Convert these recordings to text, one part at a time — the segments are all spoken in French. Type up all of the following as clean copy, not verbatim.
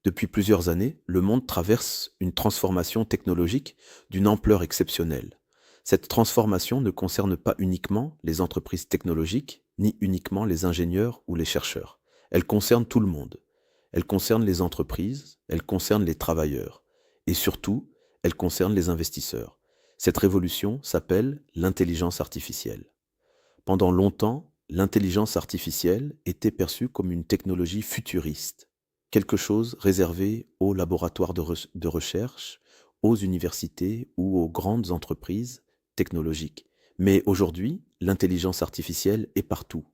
Depuis plusieurs années, le monde traverse une transformation technologique d'une ampleur exceptionnelle. Cette transformation ne concerne pas uniquement les entreprises technologiques, ni uniquement les ingénieurs ou les chercheurs. Elle concerne tout le monde. Elle concerne les entreprises, elle concerne les travailleurs. Et surtout, elle concerne les investisseurs. Cette révolution s'appelle l'intelligence artificielle. Pendant longtemps, l'intelligence artificielle était perçue comme une technologie futuriste, quelque chose réservé aux laboratoires de recherche, aux universités ou aux grandes entreprises technologiques. Mais aujourd'hui, l'intelligence artificielle est partout.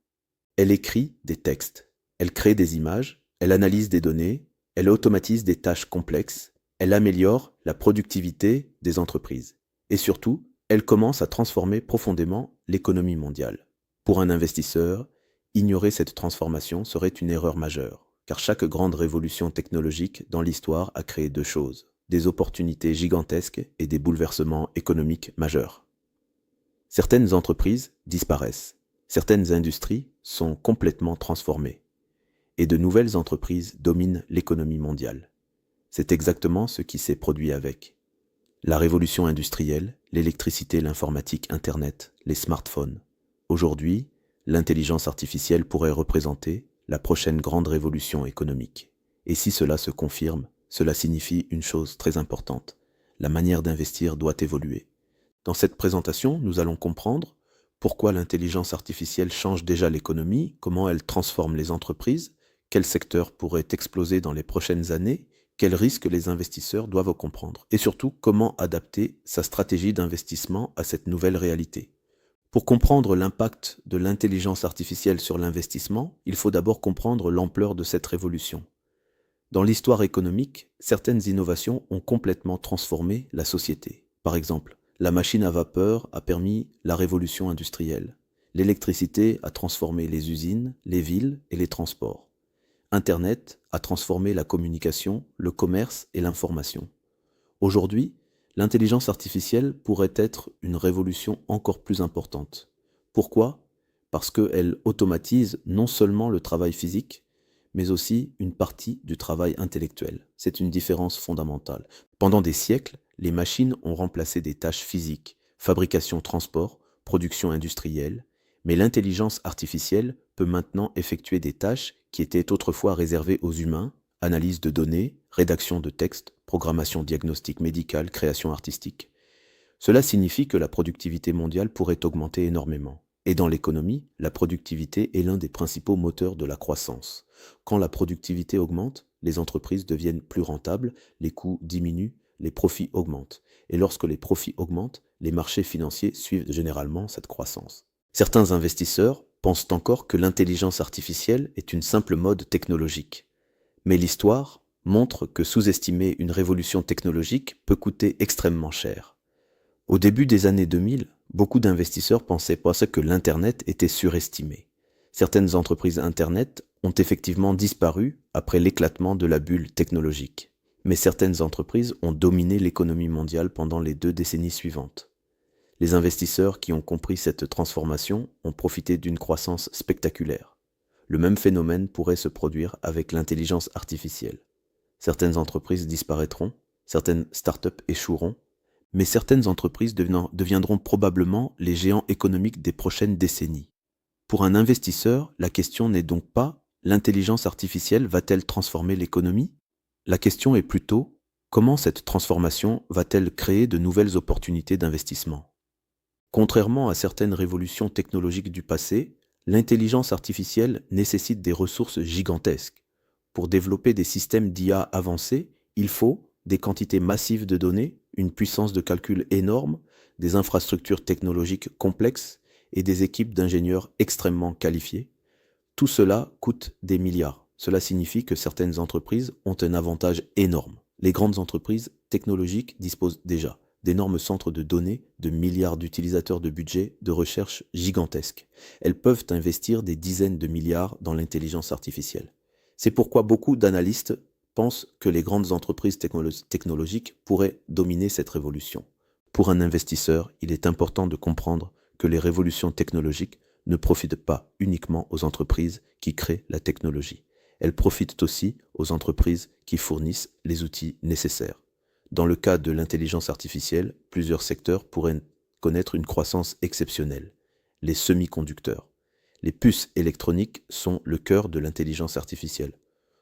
Elle écrit des textes, elle crée des images, elle analyse des données, elle automatise des tâches complexes, elle améliore la productivité des entreprises. Et surtout, elle commence à transformer profondément l'économie mondiale. Pour un investisseur, ignorer cette transformation serait une erreur majeure, car chaque grande révolution technologique dans l'histoire a créé deux choses, des opportunités gigantesques et des bouleversements économiques majeurs. Certaines entreprises disparaissent, certaines industries sont complètement transformées, et de nouvelles entreprises dominent l'économie mondiale. C'est exactement ce qui s'est produit avec la révolution industrielle, l'électricité, l'informatique, Internet, les smartphones. Aujourd'hui, l'intelligence artificielle pourrait représenter la prochaine grande révolution économique. Et si cela se confirme, cela signifie une chose très importante. La manière d'investir doit évoluer. Dans cette présentation, nous allons comprendre pourquoi l'intelligence artificielle change déjà l'économie, comment elle transforme les entreprises, quels secteurs pourraient exploser dans les prochaines années, quels risques les investisseurs doivent comprendre, et surtout comment adapter sa stratégie d'investissement à cette nouvelle réalité. Pour comprendre l'impact de l'intelligence artificielle sur l'investissement, il faut d'abord comprendre l'ampleur de cette révolution. Dans l'histoire économique, certaines innovations ont complètement transformé la société. Par exemple, la machine à vapeur a permis la révolution industrielle. L'électricité a transformé les usines, les villes et les transports. Internet a transformé la communication, le commerce et l'information. Aujourd'hui, l'intelligence artificielle pourrait être une révolution encore plus importante. Pourquoi? Parce qu'elle automatise non seulement le travail physique, mais aussi une partie du travail intellectuel. C'est une différence fondamentale. Pendant des siècles, les machines ont remplacé des tâches physiques, fabrication, transport, production industrielle, mais l'intelligence artificielle peut maintenant effectuer des tâches qui étaient autrefois réservées aux humains, analyse de données, rédaction de textes, programmation diagnostique médicale, création artistique. Cela signifie que la productivité mondiale pourrait augmenter énormément. Et dans l'économie, la productivité est l'un des principaux moteurs de la croissance. Quand la productivité augmente, les entreprises deviennent plus rentables, les coûts diminuent, les profits augmentent. Et lorsque les profits augmentent, les marchés financiers suivent généralement cette croissance. Certains investisseurs pensent encore que l'intelligence artificielle est une simple mode technologique. Mais l'histoire montre que sous-estimer une révolution technologique peut coûter extrêmement cher. Au début des années 2000, beaucoup d'investisseurs pensaient que l'Internet était surestimé. Certaines entreprises Internet ont effectivement disparu après l'éclatement de la bulle technologique. Mais certaines entreprises ont dominé l'économie mondiale pendant les 2 décennies suivantes. Les investisseurs qui ont compris cette transformation ont profité d'une croissance spectaculaire. Le même phénomène pourrait se produire avec l'intelligence artificielle. Certaines entreprises disparaîtront, certaines startups échoueront, mais certaines entreprises deviendront probablement les géants économiques des prochaines décennies. Pour un investisseur, la question n'est donc pas l'intelligence artificielle va-t-elle transformer l'économie? La question est plutôt comment cette transformation va-t-elle créer de nouvelles opportunités d'investissement? Contrairement à certaines révolutions technologiques du passé, l'intelligence artificielle nécessite des ressources gigantesques. Pour développer des systèmes d'IA avancés, il faut des quantités massives de données, une puissance de calcul énorme, des infrastructures technologiques complexes et des équipes d'ingénieurs extrêmement qualifiés. Tout cela coûte des milliards. Cela signifie que certaines entreprises ont un avantage énorme. Les grandes entreprises technologiques disposent déjà d'énormes centres de données, de milliards d'utilisateurs de budget de recherche gigantesques. Elles peuvent investir des dizaines de milliards dans l'intelligence artificielle. C'est pourquoi beaucoup d'analystes pensent que les grandes entreprises technologiques pourraient dominer cette révolution. Pour un investisseur, il est important de comprendre que les révolutions technologiques ne profitent pas uniquement aux entreprises qui créent la technologie. elles profitent aussi aux entreprises qui fournissent les outils nécessaires. Dans le cas de l'intelligence artificielle, plusieurs secteurs pourraient connaître une croissance exceptionnelle. Les semi-conducteurs. Les puces électroniques sont le cœur de l'intelligence artificielle.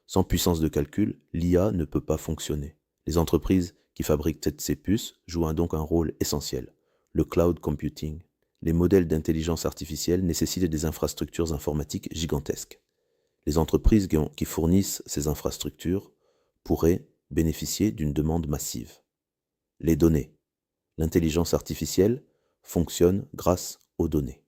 Sans puissance de calcul, l'IA ne peut pas fonctionner. Les entreprises qui fabriquent ces puces jouent donc un rôle essentiel. Le cloud computing. Les modèles d'intelligence artificielle nécessitent des infrastructures informatiques gigantesques. Les entreprises qui fournissent ces infrastructures pourraient bénéficier d'une demande massive. Les données. L'intelligence artificielle fonctionne grâce aux données.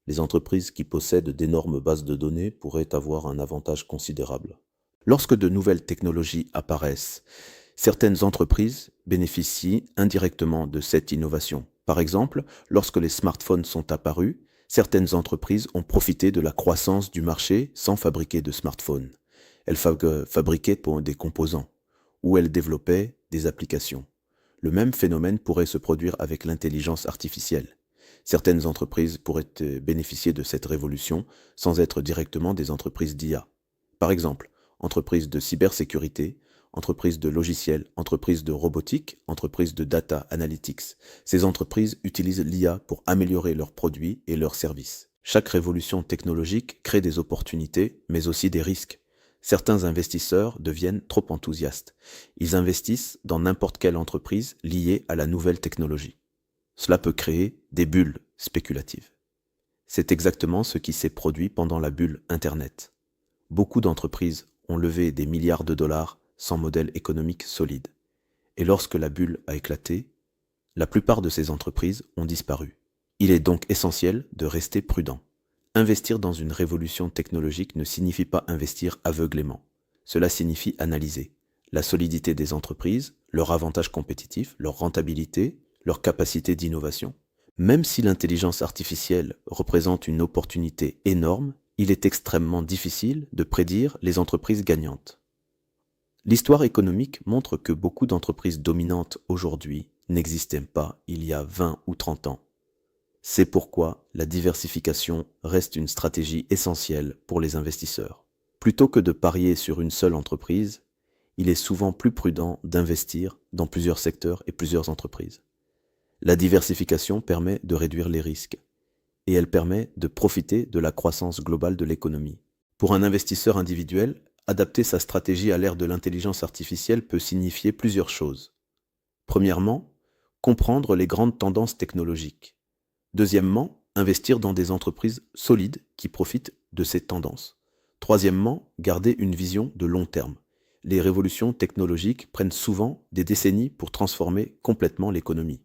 Les entreprises qui possèdent d'énormes bases de données pourraient avoir un avantage considérable. Lorsque de nouvelles technologies apparaissent, certaines entreprises bénéficient indirectement de cette innovation. Par exemple, lorsque les smartphones sont apparus, certaines entreprises ont profité de la croissance du marché sans fabriquer de smartphones. Elles fabriquaient des composants ou elles développaient des applications. Le même phénomène pourrait se produire avec l'intelligence artificielle. Certaines entreprises pourraient bénéficier de cette révolution sans être directement des entreprises d'IA. Par exemple, entreprises de cybersécurité, entreprises de logiciels, entreprises de robotique, entreprises de data analytics. Ces entreprises utilisent l'IA pour améliorer leurs produits et leurs services. Chaque révolution technologique crée des opportunités, mais aussi des risques. Certains investisseurs deviennent trop enthousiastes. Ils investissent dans n'importe quelle entreprise liée à la nouvelle technologie. Cela peut créer des bulles spéculatives. C'est exactement ce qui s'est produit pendant la bulle Internet. Beaucoup d'entreprises ont levé des milliards de dollars sans modèle économique solide. Et lorsque la bulle a éclaté, la plupart de ces entreprises ont disparu. Il est donc essentiel de rester prudent. Investir dans une révolution technologique ne signifie pas investir aveuglément. Cela signifie analyser la solidité des entreprises, leurs avantages compétitifs, leur rentabilité, leur capacité d'innovation. Même si l'intelligence artificielle représente une opportunité énorme, il est extrêmement difficile de prédire les entreprises gagnantes. L'histoire économique montre que beaucoup d'entreprises dominantes aujourd'hui n'existaient pas il y a 20 ou 30 ans. C'est pourquoi la diversification reste une stratégie essentielle pour les investisseurs. Plutôt que de parier sur une seule entreprise, il est souvent plus prudent d'investir dans plusieurs secteurs et plusieurs entreprises. La diversification permet de réduire les risques et elle permet de profiter de la croissance globale de l'économie. Pour un investisseur individuel, adapter sa stratégie à l'ère de l'intelligence artificielle peut signifier plusieurs choses. Premièrement, comprendre les grandes tendances technologiques. Deuxièmement, investir dans des entreprises solides qui profitent de ces tendances. Troisièmement, garder une vision de long terme. Les révolutions technologiques prennent souvent des décennies pour transformer complètement l'économie.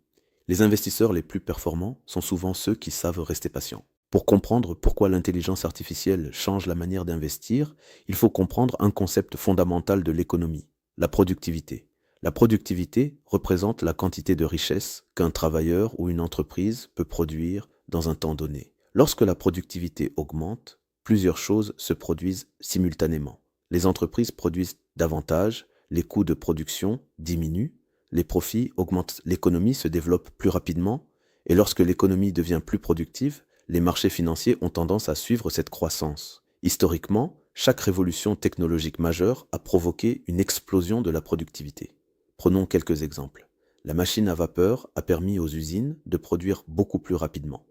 Les investisseurs les plus performants sont souvent ceux qui savent rester patients. Pour comprendre pourquoi l'intelligence artificielle change la manière d'investir, il faut comprendre un concept fondamental de l'économie, la productivité. La productivité représente la quantité de richesse qu'un travailleur ou une entreprise peut produire dans un temps donné. Lorsque la productivité augmente, plusieurs choses se produisent simultanément. Les entreprises produisent davantage, les coûts de production diminuent, les profits augmentent, l'économie se développe plus rapidement, et lorsque l'économie devient plus productive, les marchés financiers ont tendance à suivre cette croissance. Historiquement, chaque révolution technologique majeure a provoqué une explosion de la productivité. Prenons quelques exemples. La machine à vapeur a permis aux usines de produire beaucoup plus rapidement.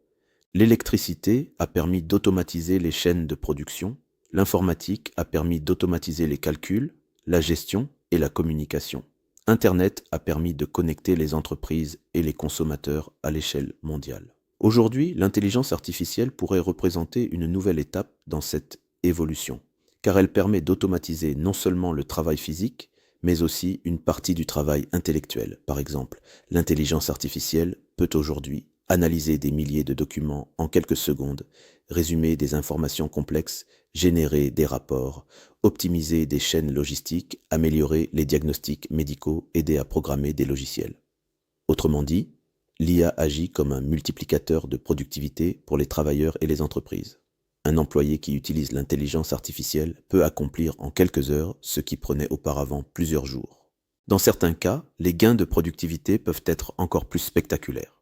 L'électricité a permis d'automatiser les chaînes de production. L'informatique a permis d'automatiser les calculs, la gestion et la communication. Internet a permis de connecter les entreprises et les consommateurs à l'échelle mondiale. Aujourd'hui, l'intelligence artificielle pourrait représenter une nouvelle étape dans cette évolution, car elle permet d'automatiser non seulement le travail physique, mais aussi une partie du travail intellectuel. Par exemple, l'intelligence artificielle peut aujourd'hui analyser des milliers de documents en quelques secondes, résumer des informations complexes, générer des rapports, optimiser des chaînes logistiques, améliorer les diagnostics médicaux, aider à programmer des logiciels. Autrement dit, l'IA agit comme un multiplicateur de productivité pour les travailleurs et les entreprises. Un employé qui utilise l'intelligence artificielle peut accomplir en quelques heures ce qui prenait auparavant plusieurs jours. Dans certains cas, les gains de productivité peuvent être encore plus spectaculaires.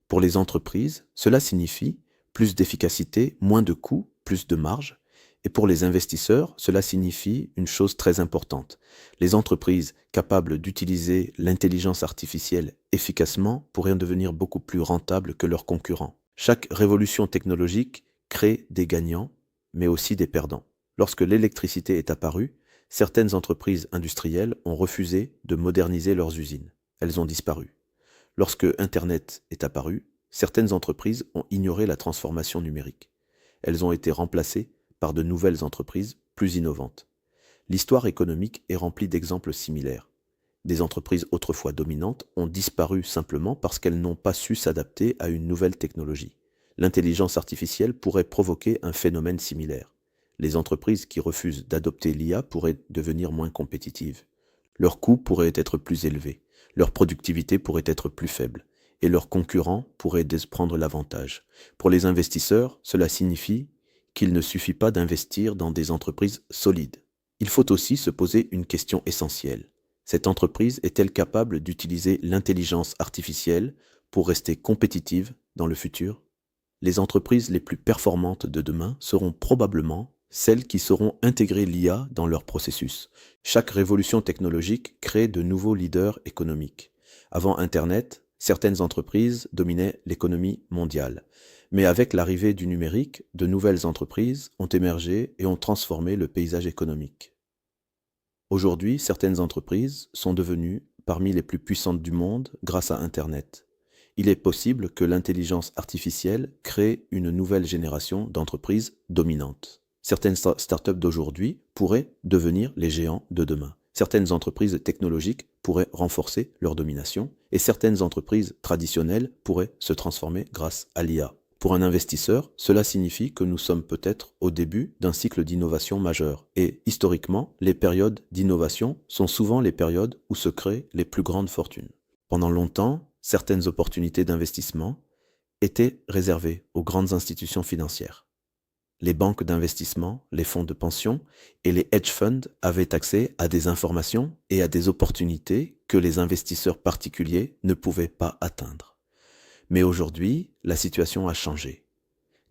Pour les entreprises, cela signifie plus d'efficacité, moins de coûts, plus de marge, Et pour les investisseurs, cela signifie une chose très importante. Les entreprises capables d'utiliser l'intelligence artificielle efficacement pourraient devenir beaucoup plus rentables que leurs concurrents. Chaque révolution technologique crée des gagnants, mais aussi des perdants. Lorsque l'électricité est apparue, certaines entreprises industrielles ont refusé de moderniser leurs usines. Elles ont disparu. Lorsque Internet est apparu, certaines entreprises ont ignoré la transformation numérique. Elles ont été remplacées par de nouvelles entreprises plus innovantes. L'histoire économique est remplie d'exemples similaires. Des entreprises autrefois dominantes ont disparu simplement parce qu'elles n'ont pas su s'adapter à une nouvelle technologie. L'intelligence artificielle pourrait provoquer un phénomène similaire. Les entreprises qui refusent d'adopter l'IA pourraient devenir moins compétitives. Leurs coûts pourraient être plus élevés, leur productivité pourrait être plus faible, et leurs concurrents pourraient prendre l'avantage. Pour les investisseurs, cela signifie qu'il ne suffit pas d'investir dans des entreprises solides. Il faut aussi se poser une question essentielle. Cette entreprise est-elle capable d'utiliser l'intelligence artificielle pour rester compétitive dans le futur? Les entreprises les plus performantes de demain seront probablement celles qui sauront intégrer l'IA dans leur processus. Chaque révolution technologique crée de nouveaux leaders économiques. Avant Internet, certaines entreprises dominaient l'économie mondiale. Mais avec l'arrivée du numérique, de nouvelles entreprises ont émergé et ont transformé le paysage économique. Aujourd'hui, certaines entreprises sont devenues parmi les plus puissantes du monde grâce à Internet. Il est possible que l'intelligence artificielle crée une nouvelle génération d'entreprises dominantes. Certaines startups d'aujourd'hui pourraient devenir les géants de demain. Certaines entreprises technologiques pourraient renforcer leur domination et certaines entreprises traditionnelles pourraient se transformer grâce à l'IA. Pour un investisseur, cela signifie que nous sommes peut-être au début d'un cycle d'innovation majeur. Et historiquement, les périodes d'innovation sont souvent les périodes où se créent les plus grandes fortunes. Pendant longtemps, certaines opportunités d'investissement étaient réservées aux grandes institutions financières. Les banques d'investissement, les fonds de pension et les hedge funds avaient accès à des informations et à des opportunités que les investisseurs particuliers ne pouvaient pas atteindre. Mais aujourd'hui, la situation a changé.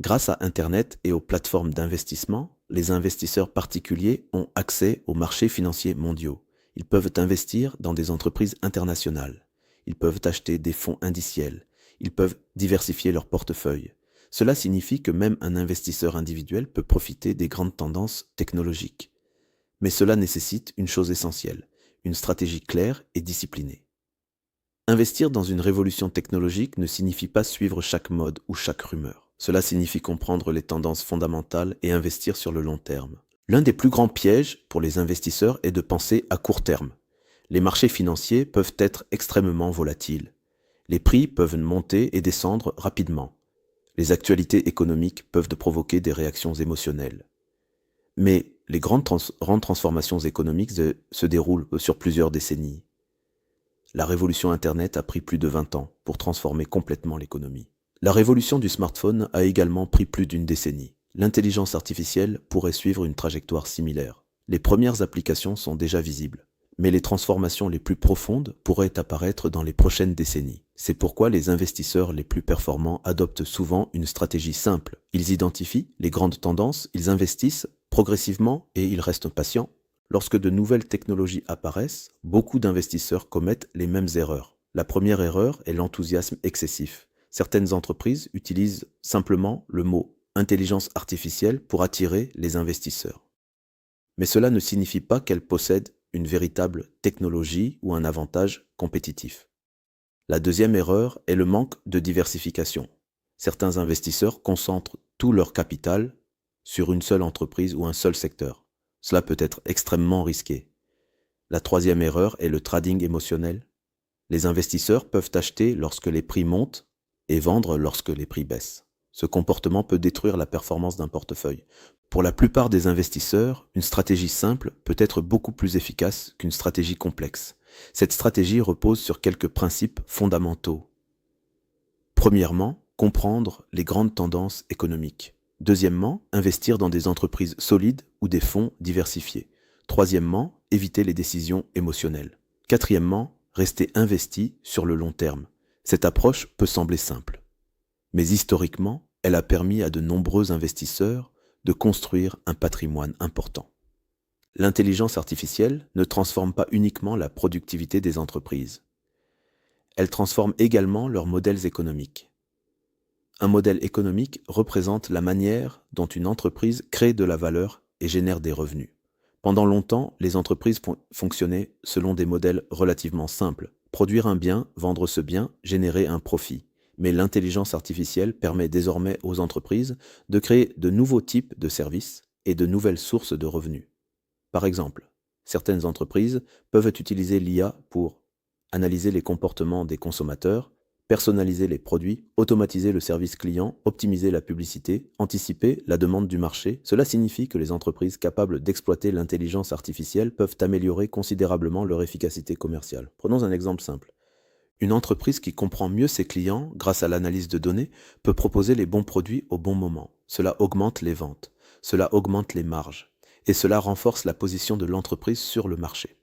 Grâce à Internet et aux plateformes d'investissement, les investisseurs particuliers ont accès aux marchés financiers mondiaux. Ils peuvent investir dans des entreprises internationales. Ils peuvent acheter des fonds indiciels. Ils peuvent diversifier leur portefeuille. Cela signifie que même un investisseur individuel peut profiter des grandes tendances technologiques. Mais cela nécessite une chose essentielle, une stratégie claire et disciplinée. Investir dans une révolution technologique ne signifie pas suivre chaque mode ou chaque rumeur. Cela signifie comprendre les tendances fondamentales et investir sur le long terme. L'un des plus grands pièges pour les investisseurs est de penser à court terme. Les marchés financiers peuvent être extrêmement volatiles. Les prix peuvent monter et descendre rapidement. Les actualités économiques peuvent provoquer des réactions émotionnelles. Mais les grandes transformations économiques se déroulent sur plusieurs décennies. La révolution Internet a pris plus de 20 ans pour transformer complètement l'économie. La révolution du smartphone a également pris plus d'une décennie. L'intelligence artificielle pourrait suivre une trajectoire similaire. Les premières applications sont déjà visibles, mais les transformations les plus profondes pourraient apparaître dans les prochaines décennies. C'est pourquoi les investisseurs les plus performants adoptent souvent une stratégie simple. Ils identifient les grandes tendances, ils investissent progressivement et ils restent patients. Lorsque de nouvelles technologies apparaissent, beaucoup d'investisseurs commettent les mêmes erreurs. La première erreur est l'enthousiasme excessif. Certaines entreprises utilisent simplement le mot intelligence artificielle pour attirer les investisseurs. Mais cela ne signifie pas qu'elles possèdent une véritable technologie ou un avantage compétitif. La deuxième erreur est le manque de diversification. Certains investisseurs concentrent tout leur capital sur une seule entreprise ou un seul secteur. Cela peut être extrêmement risqué. La troisième erreur est le trading émotionnel. Les investisseurs peuvent acheter lorsque les prix montent et vendre lorsque les prix baissent. Ce comportement peut détruire la performance d'un portefeuille. Pour la plupart des investisseurs, une stratégie simple peut être beaucoup plus efficace qu'une stratégie complexe. Cette stratégie repose sur quelques principes fondamentaux. Premièrement, comprendre les grandes tendances économiques. Deuxièmement, investir dans des entreprises solides ou des fonds diversifiés. Troisièmement, éviter les décisions émotionnelles. Quatrièmement, rester investi sur le long terme. Cette approche peut sembler simple, mais historiquement, elle a permis à de nombreux investisseurs de construire un patrimoine important. L'intelligence artificielle ne transforme pas uniquement la productivité des entreprises. Elle transforme également leurs modèles économiques. Un modèle économique représente la manière dont une entreprise crée de la valeur et génère des revenus. Pendant longtemps, les entreprises fonctionnaient selon des modèles relativement simples. Produire un bien, vendre ce bien, générer un profit. Mais l'intelligence artificielle permet désormais aux entreprises de créer de nouveaux types de services et de nouvelles sources de revenus. Par exemple, certaines entreprises peuvent utiliser l'IA pour analyser les comportements des consommateurs, personnaliser les produits, automatiser le service client, optimiser la publicité, anticiper la demande du marché. Cela signifie que les entreprises capables d'exploiter l'intelligence artificielle peuvent améliorer considérablement leur efficacité commerciale. Prenons un exemple simple. Une entreprise qui comprend mieux ses clients grâce à l'analyse de données peut proposer les bons produits au bon moment. Cela augmente les ventes, cela augmente les marges et cela renforce la position de l'entreprise sur le marché.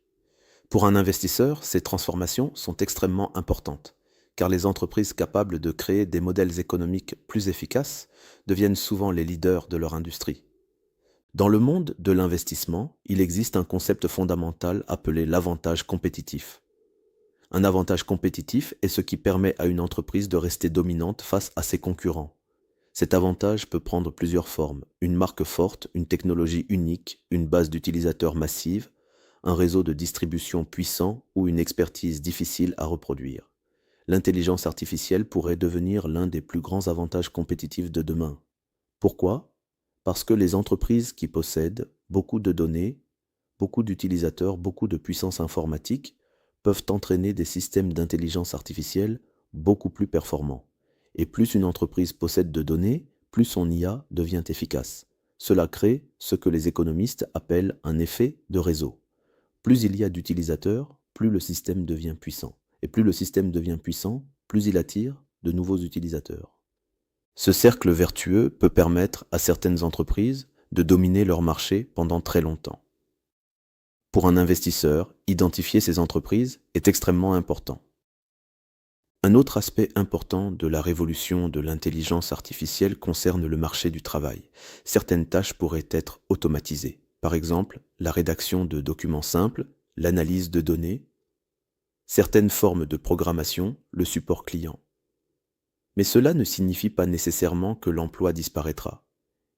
Pour un investisseur, ces transformations sont extrêmement importantes, car les entreprises capables de créer des modèles économiques plus efficaces deviennent souvent les leaders de leur industrie. Dans le monde de l'investissement, il existe un concept fondamental appelé l'avantage compétitif. Un avantage compétitif est ce qui permet à une entreprise de rester dominante face à ses concurrents. Cet avantage peut prendre plusieurs formes: une marque forte, une technologie unique, une base d'utilisateurs massive, un réseau de distribution puissant ou une expertise difficile à reproduire. L'intelligence artificielle pourrait devenir l'un des plus grands avantages compétitifs de demain. Pourquoi? Parce que les entreprises qui possèdent beaucoup de données, beaucoup d'utilisateurs, beaucoup de puissance informatique peuvent entraîner des systèmes d'intelligence artificielle beaucoup plus performants. Et plus une entreprise possède de données, plus son IA devient efficace. Cela crée ce que les économistes appellent un effet de réseau. Plus il y a d'utilisateurs, plus le système devient puissant. Et plus le système devient puissant, plus il attire de nouveaux utilisateurs. Ce cercle vertueux peut permettre à certaines entreprises de dominer leur marché pendant très longtemps. Pour un investisseur, identifier ces entreprises est extrêmement important. Un autre aspect important de la révolution de l'intelligence artificielle concerne le marché du travail. Certaines tâches pourraient être automatisées. Par exemple, la rédaction de documents simples, l'analyse de données, certaines formes de programmation, le support client. Mais cela ne signifie pas nécessairement que l'emploi disparaîtra.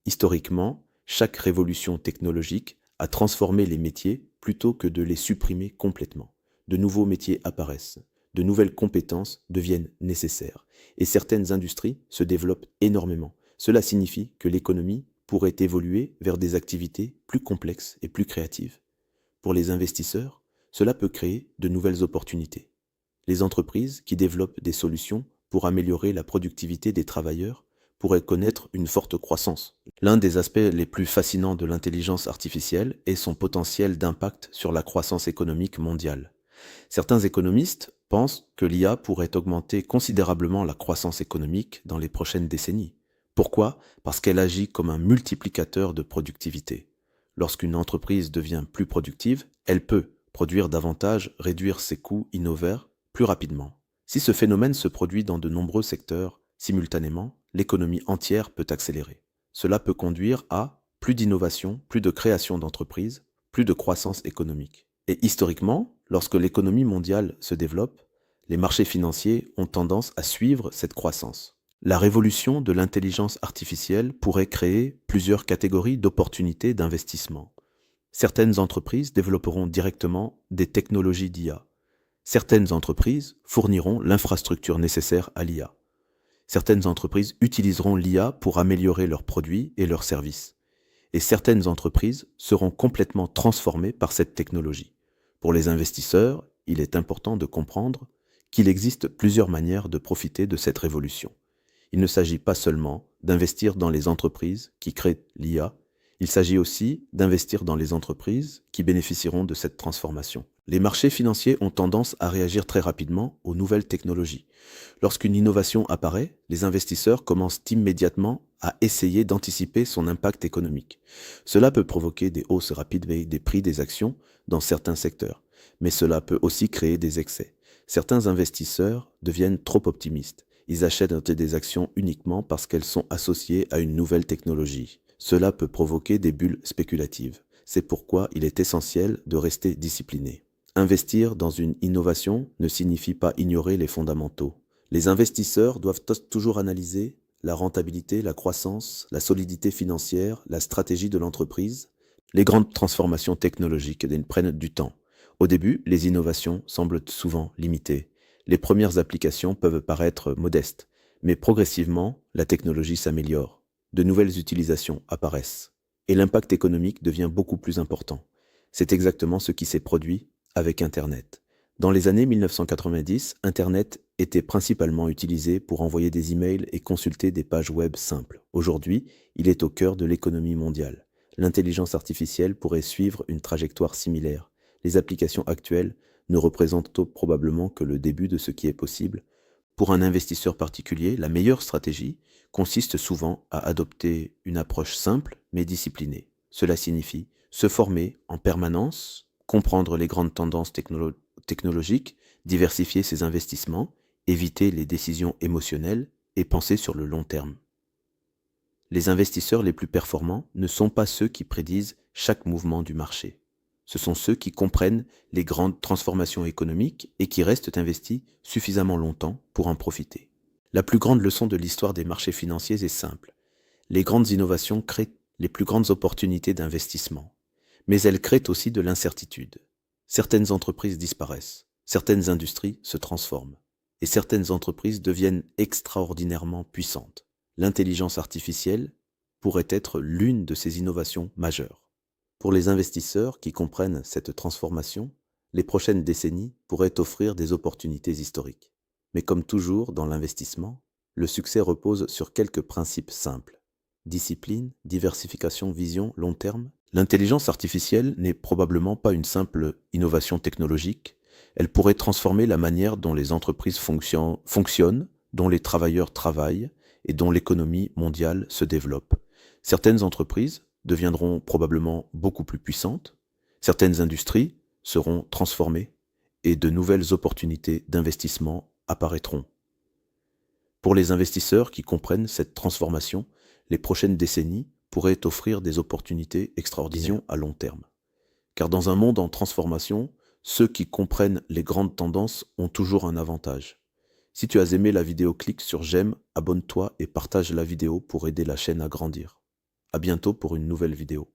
Historiquement, chaque révolution technologique a transformé les métiers plutôt que de les supprimer complètement. De nouveaux métiers apparaissent, de nouvelles compétences deviennent nécessaires et certaines industries se développent énormément. Cela signifie que l'économie pourrait évoluer vers des activités plus complexes et plus créatives. Pour les investisseurs, cela peut créer de nouvelles opportunités. Les entreprises qui développent des solutions pour améliorer la productivité des travailleurs pourraient connaître une forte croissance. L'un des aspects les plus fascinants de l'intelligence artificielle est son potentiel d'impact sur la croissance économique mondiale. Certains économistes pensent que l'IA pourrait augmenter considérablement la croissance économique dans les prochaines décennies. Pourquoi? Parce qu'elle agit comme un multiplicateur de productivité. Lorsqu'une entreprise devient plus productive, elle peut produire davantage, réduire ses coûts, innover plus rapidement. Si ce phénomène se produit dans de nombreux secteurs simultanément, l'économie entière peut accélérer. Cela peut conduire à plus d'innovation, plus de création d'entreprises, plus de croissance économique. Et historiquement, lorsque l'économie mondiale se développe, les marchés financiers ont tendance à suivre cette croissance. La révolution de l'intelligence artificielle pourrait créer plusieurs catégories d'opportunités d'investissement. Certaines entreprises développeront directement des technologies d'IA. Certaines entreprises fourniront l'infrastructure nécessaire à l'IA. Certaines entreprises utiliseront l'IA pour améliorer leurs produits et leurs services. Et certaines entreprises seront complètement transformées par cette technologie. Pour les investisseurs, il est important de comprendre qu'il existe plusieurs manières de profiter de cette révolution. Il ne s'agit pas seulement d'investir dans les entreprises qui créent l'IA, il s'agit aussi d'investir dans les entreprises qui bénéficieront de cette transformation. Les marchés financiers ont tendance à réagir très rapidement aux nouvelles technologies. Lorsqu'une innovation apparaît, les investisseurs commencent immédiatement à essayer d'anticiper son impact économique. Cela peut provoquer des hausses rapides des prix des actions dans certains secteurs, mais cela peut aussi créer des excès. Certains investisseurs deviennent trop optimistes. Ils achètent des actions uniquement parce qu'elles sont associées à une nouvelle technologie. Cela peut provoquer des bulles spéculatives. C'est pourquoi il est essentiel de rester discipliné. Investir dans une innovation ne signifie pas ignorer les fondamentaux. Les investisseurs doivent toujours analyser la rentabilité, la croissance, la solidité financière, la stratégie de l'entreprise. Les grandes transformations technologiques prennent du temps. Au début, les innovations semblent souvent limitées. Les premières applications peuvent paraître modestes, mais progressivement, la technologie s'améliore. De nouvelles utilisations apparaissent. Et l'impact économique devient beaucoup plus important. C'est exactement ce qui s'est produit avec Internet. Dans les années 1990, Internet était principalement utilisé pour envoyer des emails et consulter des pages web simples. Aujourd'hui, il est au cœur de l'économie mondiale. L'intelligence artificielle pourrait suivre une trajectoire similaire. Les applications actuelles ne représentent probablement que le début de ce qui est possible. Pour un investisseur particulier, la meilleure stratégie consiste souvent à adopter une approche simple mais disciplinée. Cela signifie se former en permanence, comprendre les grandes tendances technologiques, diversifier ses investissements, éviter les décisions émotionnelles et penser sur le long terme. Les investisseurs les plus performants ne sont pas ceux qui prédisent chaque mouvement du marché. Ce sont ceux qui comprennent les grandes transformations économiques et qui restent investis suffisamment longtemps pour en profiter. La plus grande leçon de l'histoire des marchés financiers est simple. Les grandes innovations créent les plus grandes opportunités d'investissement, mais elles créent aussi de l'incertitude. Certaines entreprises disparaissent, certaines industries se transforment, et certaines entreprises deviennent extraordinairement puissantes. L'intelligence artificielle pourrait être l'une de ces innovations majeures. Pour les investisseurs qui comprennent cette transformation, les prochaines décennies pourraient offrir des opportunités historiques. Mais comme toujours dans l'investissement, le succès repose sur quelques principes simples. Discipline, diversification, vision, long terme. L'intelligence artificielle n'est probablement pas une simple innovation technologique. Elle pourrait transformer la manière dont les entreprises fonctionnent, dont les travailleurs travaillent et dont l'économie mondiale se développe. Certaines entreprises deviendront probablement beaucoup plus puissantes, certaines industries seront transformées et de nouvelles opportunités d'investissement apparaîtront. Pour les investisseurs qui comprennent cette transformation, les prochaines décennies pourraient offrir des opportunités extraordinaires à long terme. Car dans un monde en transformation, ceux qui comprennent les grandes tendances ont toujours un avantage. Si tu as aimé la vidéo, clique sur j'aime, abonne-toi et partage la vidéo pour aider la chaîne à grandir. À bientôt pour une nouvelle vidéo.